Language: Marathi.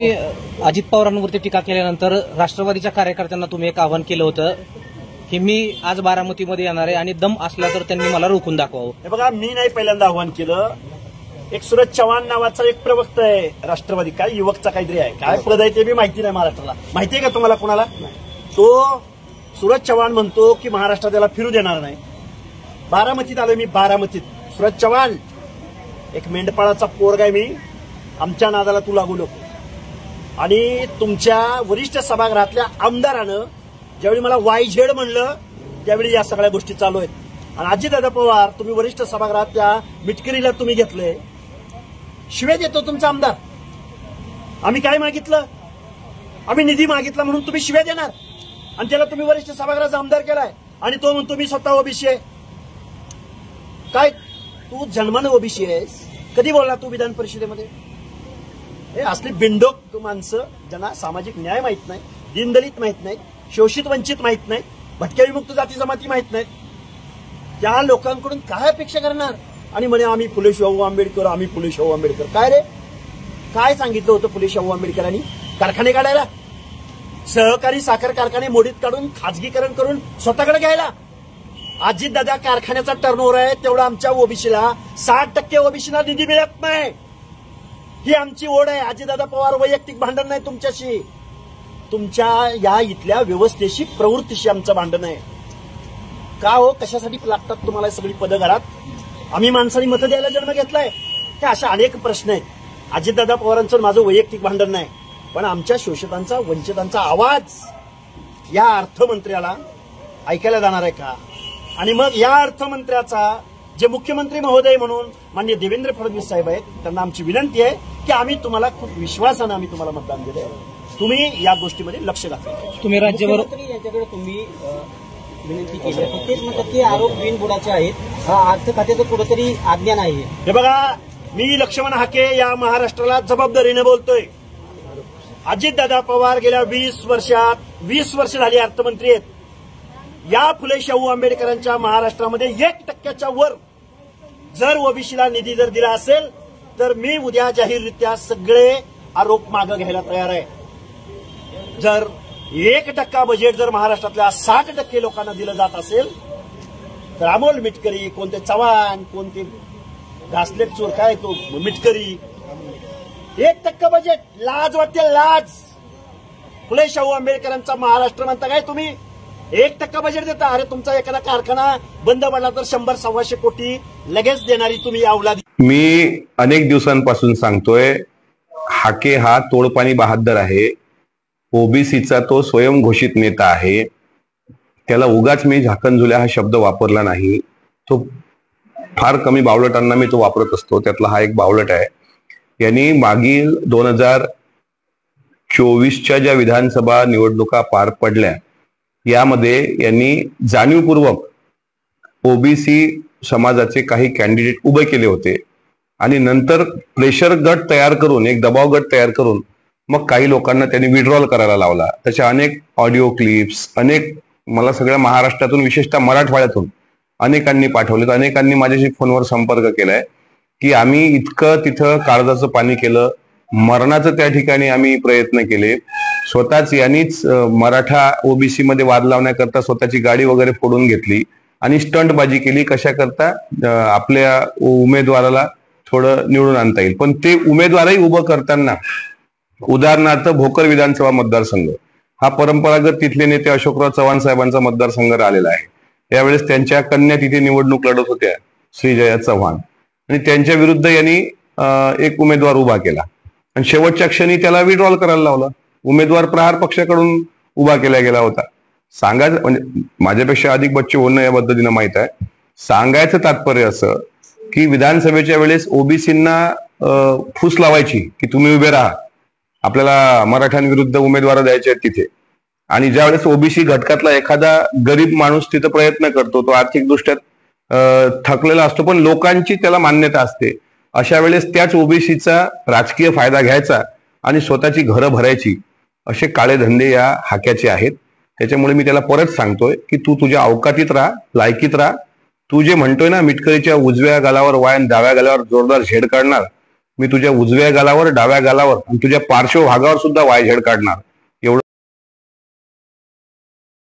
अजित पवारांवरती टीका केल्यानंतर राष्ट्रवादीच्या कार्यकर्त्यांना तुम्ही एक आवाहन केलं होतं की मी आज बारामतीमध्ये येणार आहे आणि दम असला तर त्यांनी मला रोखून दाखवावं. हे बघा, मी नाही पहिल्यांदा आवाहन केलं. एक सूरज चव्हाण नावाचा एक प्रवक्ता आहे राष्ट्रवादी, काय युवकचा काहीतरी आहे, काय पद आहे ते बी माहिती नाही महाराष्ट्राला. माहिती आहे का तुम्हाला कोणाला? तो सूरज चव्हाण म्हणतो की महाराष्ट्रात त्याला फिरू देणार नाही. बारामतीत आलोय मी, बारामतीत. सूरज चव्हाण एक मेंढपाळाचा पोरगा आहे मी, आमच्या नादाला तू लागू नको. आणि तुमच्या वरिष्ठ सभागृहातल्या आमदारानं ज्यावेळी मला वायझेड म्हणलं त्यावेळी या सगळ्या गोष्टी चालू आहेत. आणि अजितदादा पवार, तुम्ही वरिष्ठ सभागृहातल्या मिटकरीला तुम्ही घेतले, शिव्या देतो तुमचा आमदार. आम्ही काय मागितलं? आम्ही निधी मागितला म्हणून तुम्ही शिव्या देणार, आणि त्याला तुम्ही वरिष्ठ सभागृहाचा आमदार केलाय. आणि तो म्हणतो मी स्वतः ओबीसी आहे. काय तू जन्मानं ओबीसी आहेस? कधी बोलला तू विधान परिषदेमध्ये? हे असली बिंडोक माणसं ज्यांना सामाजिक न्याय माहित नाही, दीनदलित माहित नाही, शोषित वंचित माहित नाही, भटक्या विमुक्त जाती जमाती माहित नाहीत, त्या लोकांकडून काय अपेक्षा करणार? आणि म्हणे आम्ही फुले शाहू आंबेडकर, आम्ही फुले शाहू आंबेडकर. काय रे, काय सांगितलं होतं फुले शाहू आंबेडकरांनी? कारखाने काढायला, सहकारी साखर कारखाने मोडीत काढून खाजगीकरण करून स्वतःकडे घ्यायला. अजितदादा कारखान्याचा टर्नओव्हर आहे तेवढा आमच्या ओबीसीला, 60% ओबीसीला निधी मिळत नाही. ही आमची ओढ आहे. अजितदादा पवार वैयक्तिक भांडण नाही तुमच्याशी, तुमच्या या इथल्या व्यवस्थेशी, प्रवृत्तीशी आमचं भांडण आहे. का हो, कशासाठी लागतात तुम्हाला सगळी पदं घरात? आम्ही माणसांनी मतं द्यायला जन्म घेतलाय? हे अशा अनेक प्रश्न आहेत. अजितदादा पवारांचं माझं वैयक्तिक भांडण नाही, पण आमच्या शोषितांचा, वंचितांचा आवाज या अर्थमंत्र्याला ऐकायला जाणार आहे का? आणि मग या अर्थमंत्र्याचा जे मुख्यमंत्री महोदय म्हणून माननीय देवेंद्र फडणवीस साहेब आहेत, त्यांना आमची विनंती आहे की आम्ही तुम्हाला खूप विश्वासानं आम्ही तुम्हाला मतदान दिलंय, तुम्ही या गोष्टीमध्ये लक्ष घातलं. तुम्ही राज्यभर याच्याकडे तुम्ही विनंती केली, तेच म्हणतात की आरोप बिनबुडाचे आहेत, हा अर्थ खात्याचं कुठेतरी अज्ञान आहे. हे बघा, मी लक्ष्मण हाके या महाराष्ट्राला जबाबदारीने बोलतोय. अजितदादा पवार गेल्या 20 वर्ष झाली अर्थमंत्री आहेत. या फुले शाहू आंबेडकरांच्या महाराष्ट्रामध्ये 1% वर जर ओबीसीला निधी जर दिला असेल तर मी उद्या जाहीररित्या सगळे आरोप मागे घ्यायला तयार आहे. जर 1% बजेट जर महाराष्ट्रातल्या 60% लोकांना दिलं जात असेल तर अमोल मिटकरी, कोणते चव्हाण, कोणते घासलेट चोर, काय तो मिटकरी, 1% बजेट, लाज वाटते, लाज. फुले शाहू आंबेडकरांचा महाराष्ट्र म्हणता काय तुम्ही? 1% बजेट देता? अरे तुमचा एखादा कारखाना बंद पडला तर 100-125 कोटी लगेच देणारी तुम्ही अवलादी. मी अनेक दिवसांपासून सांगतोय, हाके हा तोडपाणी बहादर आहे, ओबीसीचा तो स्वयंघोषित नेता आहे. त्याला उगाच मी झाकणझुल्या हा शब्द वापरला नाही. तो फार कमी बावलटांना मी तो वापरत असतो, त्यातला हा एक बावलट आहे. यांनी मागील 2024च्या ज्या विधानसभा निवडणुका पार पडल्या यामध्ये यांनी जाणीवपूर्वक ओबीसी समाजाचे काही कॅन्डिडेट उभे केले होते आणि नंतर प्रेशर गट तयार करून, एक दबाव गट तयार करून मग काही लोकांना त्यांनी विड्रॉल करायला लावला. त्याच्या अनेक ऑडिओ क्लिप्स, अनेक मला सगळ्या महाराष्ट्रातून, विशेषतः मराठवाड्यातून अनेकांनी पाठवलेत. अनेकांनी माझ्याशी फोनवर संपर्क केलाय की आम्ही इतकं तिथं काळजाचं पाणी केलं, मरणाचं त्या ठिकाणी आम्ही प्रयत्न केले, स्वतःच यांनीच मराठा ओबीसी मध्ये वाद लावण्याकरता स्वतःची गाडी वगैरे फोडून घेतली आणि स्टंटबाजी केली. कशा करता? आपल्या उमेदवाराला थोडं निवडून आणता येईल. पण ते उमेदवारही उभं करताना, उदाहरणार्थ भोकर विधानसभा मतदारसंघ हा परंपरागत तिथले नेते अशोकराव चव्हाण साहेबांचा मतदारसंघ राहिलेला आहे. यावेळेस त्यांच्या कन्या तिथे निवडणूक लढत होत्या, श्रीजया चव्हाण, आणि त्यांच्या विरुद्ध यांनी एक उमेदवार उभा केला आणि शेवटच्या क्षणी त्याला विड्रॉल करायला लावला. उमेदवार प्रहार पक्षाकडून उभा केला गेला होता. सांगायचं म्हणजे माझ्यापेक्षा अधिक बच्चू होणं या पद्धतीनं माहित आहे. सांगायचं तात्पर्य असं की विधानसभेच्या वेळेस ओबीसींना फूस लावायची की तुम्ही उभे राहा, आपल्याला मराठ्यांविरुद्ध उमेदवार द्यायचे आहेत तिथे. आणि ज्यावेळेस ओबीसी घटकातला एखादा गरीब माणूस तिथं प्रयत्न करतो, तो आर्थिकदृष्ट्या थकलेला असतो पण लोकांची त्याला मान्यता असते, अशा वेळेस त्याच ओबीसीचा राजकीय फायदा घ्यायचा आणि स्वतःची घरं भरायची, असे काळे धंदे या हाक्याचे आहेत. त्याच्यामुळे मी त्याला परत सांगतोय की तू तुझ्या अवकातीत राहा, लायकीत राहा. तू जे म्हणतोय ना मिटकरीच्या उजव्या गालावर वाय आणि डाव्या गालावर जोरदार झेड काढणार, मी तुझ्या उजव्या गालावर, डाव्या गालावर आणि तुझ्या पार्श्वभागावर सुद्धा वायझेड काढणार.